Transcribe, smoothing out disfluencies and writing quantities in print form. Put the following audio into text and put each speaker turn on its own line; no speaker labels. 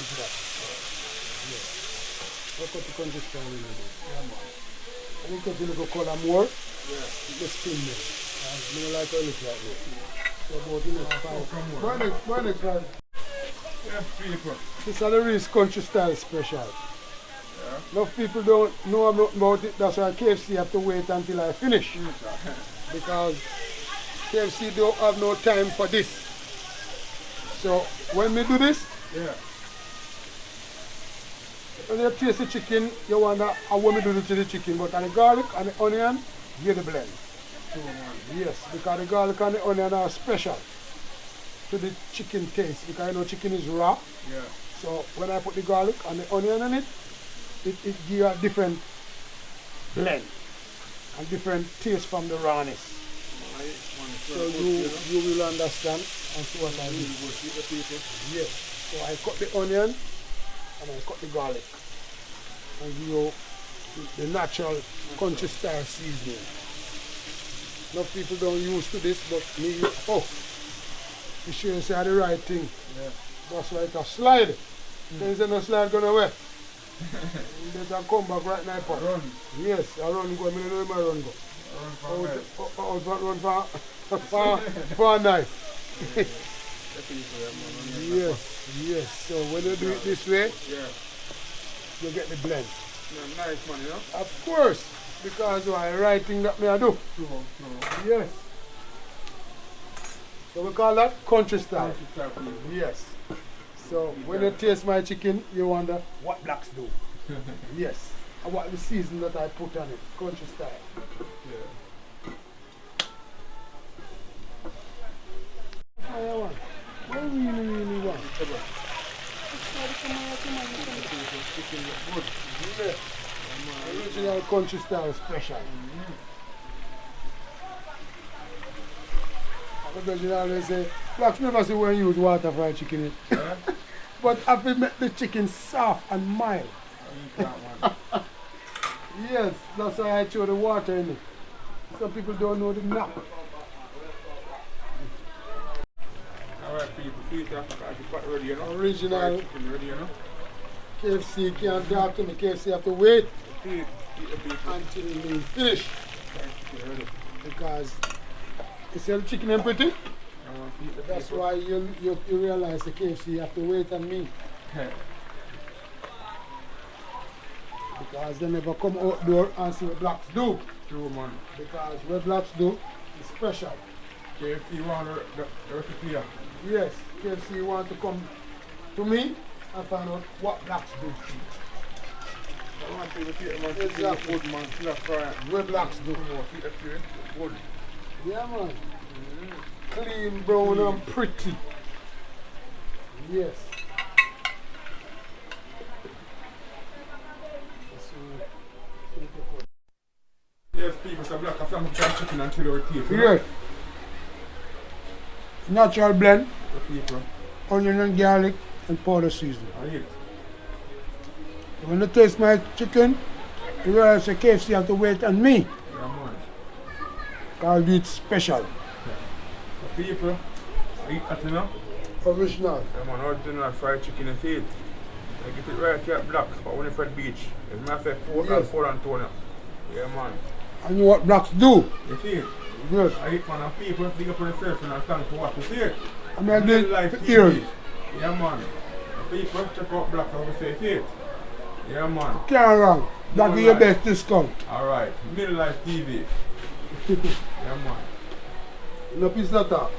it back. Yeah. I'll cut the country style in there. Yeah, man. And you cut the little color more. Yeah. You just spin them. I don't like how it looks like this. So about the next 5. Why next 5?
Yeah, people.
This is the real country style special. Yeah. Enough people don't know about it, that's why KFC have to wait until I finish. Because KFC don't have no time for this. So when we do this,
yeah.
When you taste the chicken, you wonder how we do it to the chicken, but on the garlic and the onion, give the blend. Yes, because the garlic and the onion are special to the chicken taste, because you know chicken is raw.
Yeah.
So when I put the garlic and the onion in it, it gives a different blend and different taste from the rawness. So you will understand and see what I mean. Yes. So I cut the onion and I cut the garlic and give you the natural country style seasoning. Enough people don't use to this, but me, you sure you say the right thing. Yeah. That's why it's a slide. Things are not slide going away. You better come back right now.
Run.
Yes, I run go. I don't know where I run go. Run for a knife. Yes. So when you do it this way, you get the blend.
Yeah, nice man, you know?
Of course, because the right thing that me I do.
True.
Yes. So we call that country style. Yes. So when you taste my chicken, you wonder what blacks do. Yes. And what the season that I put on it. Country style.
Yeah.
What I want? What I really want?
Chicken look good.
Yeah. Original country style special. Because always say, blacks never say when you use water fried chicken in. Yeah. But if we make the chicken soft and mild. Yes, that's why I throw the water in it. Some people don't know the knack.
Alright people, feed that quite ready, you know?
Original
chicken ready, you know?
KFC can't talk to me. KFC have to wait
Feed the people.
until we finish. Because you sell chicken and pretty. That's why you realize the KFC have to wait on me. Because they never come outdoor and see what blacks do.
True man.
Because what blacks do is special.
KFC want the recipe here.
Yes, KFC want to come to me and find out what blacks do.
I want people to see it, man.
Exactly.
Good man, still a fry.
What blacks do.
See the appearance, good.
Yeah man. Clean, brown and pretty. Yes.
Yes, people, so black some fried chicken until your teeth.
Yes. Natural blend,
The people.
onion and garlic and powder seasoning.
I eat.
When you taste my chicken, you realize the KFC have to wait on me.
Yeah, man.
Because it's special.
The people, I eat that, you know?
Original.
Yeah, man, original fried chicken and feed. I get it right here at Black, but when you Fred Beach. It's my favorite Port Antonio. Yeah, man.
And you know what blacks do?
You see it?
Yes.
I eat, man, and people big up on the surface and stand to watch. You see it?
I mean,
Middle Life
the ears.
TV. Yeah, man. The people check out Black, how we say, see it? Yeah, man.
Can't wrong. That give your
Life.
best discount.
Alright, Middle Life TV. Yeah, man.
No piece of that.